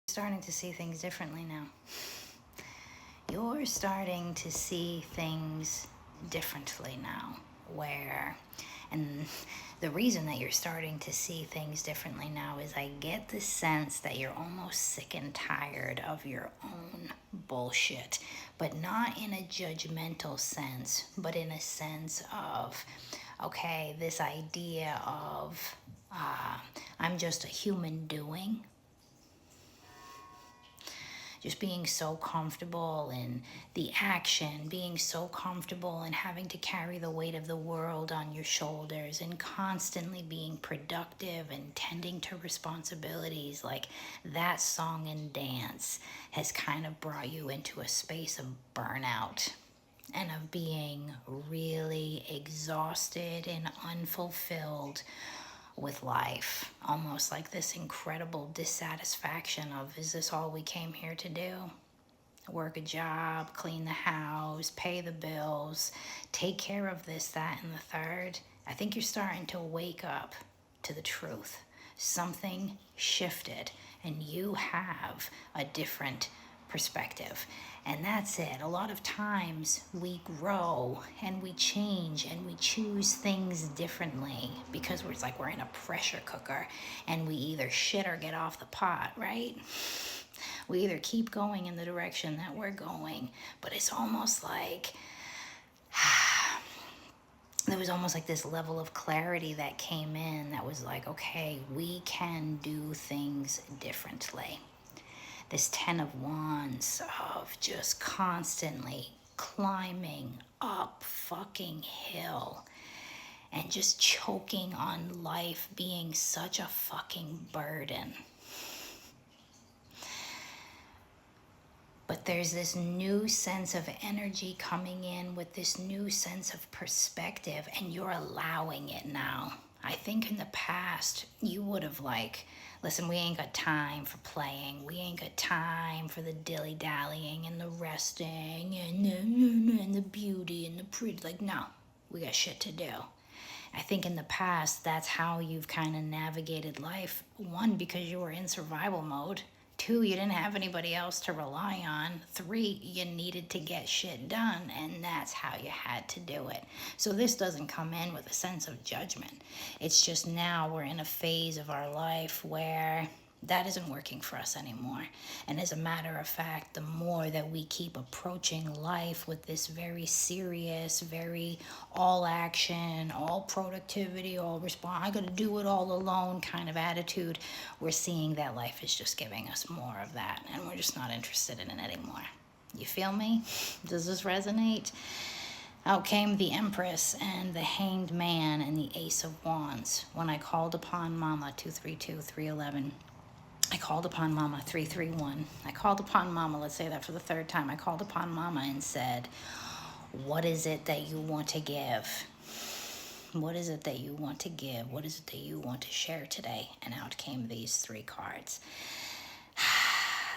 Starting to see things differently now. You're starting to see things differently now. And the reason that you're starting to see things differently now is I get the sense that you're almost sick and tired of your own bullshit, but not in a judgmental sense, but in a sense of, okay, this idea of I'm just a human doing, just being so comfortable in the action, being so comfortable in having to carry the weight of the world on your shoulders and constantly being productive and tending to responsibilities, like that song and dance has kind of brought you into a space of burnout and of being really exhausted and unfulfilled with life, almost like this incredible dissatisfaction of, is this all we came here to do? Work a job, clean the house, pay the bills, take care of this, that, and the third. I think you're starting to wake up to the truth. Something shifted, and you have a different perspective. And that's it. A lot of times we grow and we change and we choose things differently because it's like we're in a pressure cooker and we either shit or get off the pot, right? We either keep going in the direction that we're going, but it's almost like there was almost like this level of clarity that came in that was like, okay, we can do things differently. This 10 of Wands of just constantly climbing up fucking hill and just choking on life being such a fucking burden. But there's this new sense of energy coming in with this new sense of perspective, and you're allowing it now. I think in the past, you would have listen, we ain't got time for playing. We ain't got time for the dilly-dallying and the resting and the beauty and the pretty. No, we got shit to do. I think in the past, that's how you've kind of navigated life. One, because you were in survival mode. Two, you didn't have anybody else to rely on. Three, you needed to get shit done, and that's how you had to do it. So this doesn't come in with a sense of judgment. It's just now we're in a phase of our life where that isn't working for us anymore. And as a matter of fact, the more that we keep approaching life with this very serious, very all action, all productivity, all response, I gotta do it all alone kind of attitude, we're seeing that life is just giving us more of that, and we're just not interested in it anymore. You feel me? Does this resonate? Out came the Empress and the Hanged Man and the Ace of Wands. When I called upon Mama, 232-311. I called upon Mama, 331. I called upon Mama, let's say that for the third time. I called upon Mama and said, what is it that you want to give? What is it that you want to give? What is it that you want to share today? And out came these three cards.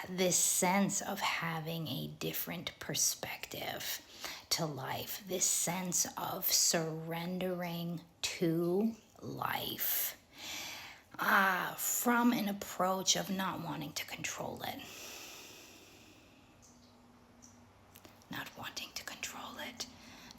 This sense of having a different perspective to life. This sense of surrendering to life. From an approach of not wanting to control it. Not wanting to control it.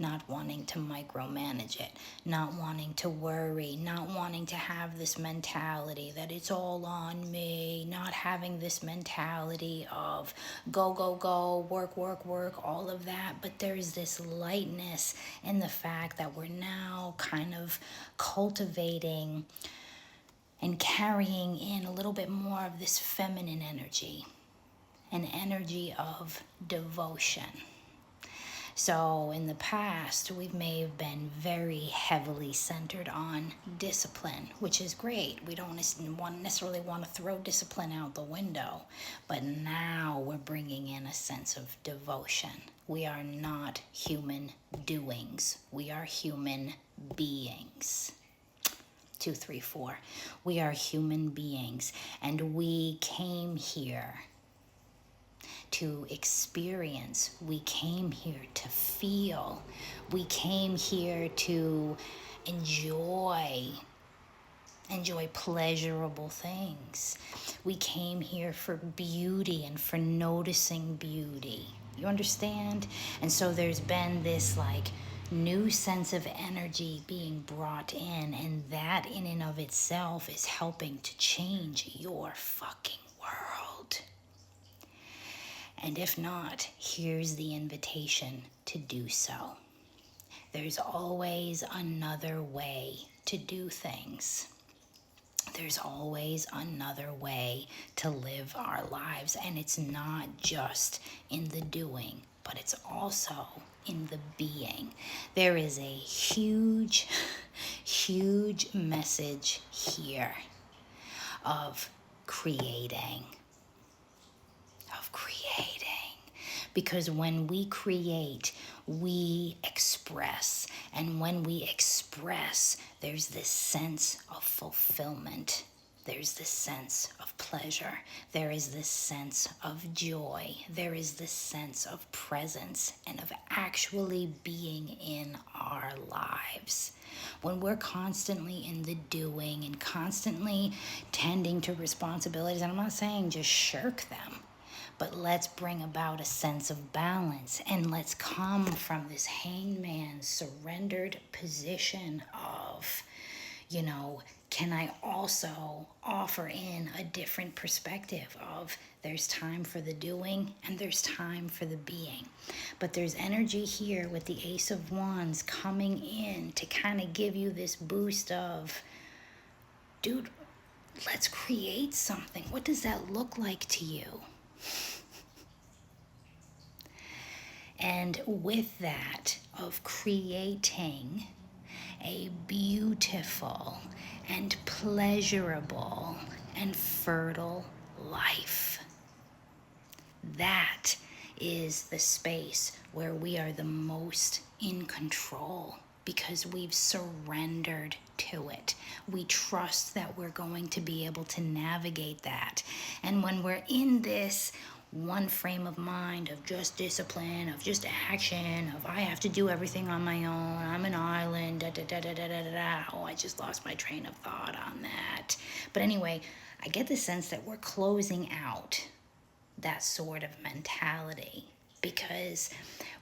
Not wanting to micromanage it. Not wanting to worry. Not wanting to have this mentality that it's all on me. Not having this mentality of go, go, go, work, work, work, all of that. But there's this lightness in the fact that we're now kind of cultivating and carrying in a little bit more of this feminine energy, an energy of devotion. So in the past, we may have been very heavily centered on discipline, which is great. We don't necessarily want to throw discipline out the window, but now we're bringing in a sense of devotion. We are not human doings. We are human beings. 2, 3, 4. We are human beings, and we came here to experience. We came here to feel. We came here to enjoy enjoy pleasurable things. We came here for beauty and for noticing beauty. You understand? And so there's been this like new sense of energy being brought in, and that in and of itself is helping to change your fucking world. And if not, here's the invitation to do so. There's always another way to do things. There's always another way to live our lives, and it's not just in the doing, but it's also in the being. There is a huge, huge message here of creating. Because when we create, we express. And when we express, there's this sense of fulfillment. There's this sense of pleasure. There is this sense of joy. There is this sense of presence and of actually being in our lives. When we're constantly in the doing and constantly tending to responsibilities, and I'm not saying just shirk them, but let's bring about a sense of balance, and let's come from this hangman surrendered position of, can I also offer in a different perspective of there's time for the doing and there's time for the being. But there's energy here with the Ace of Wands coming in to kind of give you this boost of, dude, let's create something. What does that look like to you? And with that, of creating a beautiful and pleasurable and fertile life. That is the space where we are the most in control, because we've surrendered to it. We trust that we're going to be able to navigate that. And when we're in this one frame of mind of just discipline, of just action, of I have to do everything on my own, I'm an island, da da da da da da da. Oh, I just lost my train of thought on that. But anyway, I get the sense that we're closing out that sort of mentality, because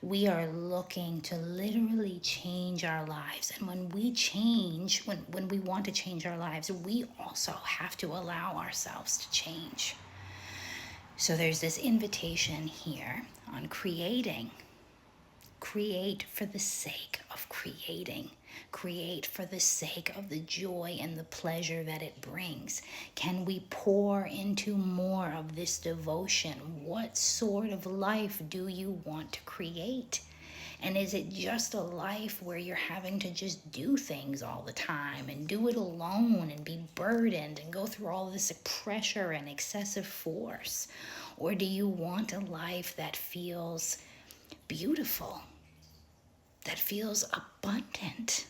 we are looking to literally change our lives. And when we change, when we want to change our lives, we also have to allow ourselves to change. So there's this invitation here on creating. Create for the sake of creating. Create for the sake of the joy and the pleasure that it brings. Can we pour into more of this devotion? What sort of life do you want to create? And is it just a life where you're having to just do things all the time and do it alone and be burdened and go through all this pressure and excessive force? Or do you want a life that feels beautiful, that feels abundant?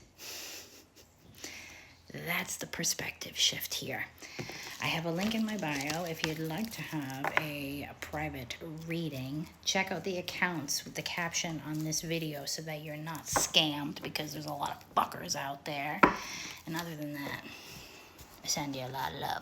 That's the perspective shift here. I have a link in my bio if you'd like to have a private reading. Check out the accounts with the caption on this video so that you're not scammed, because there's a lot of fuckers out there. And other than that, I send you a lot of love.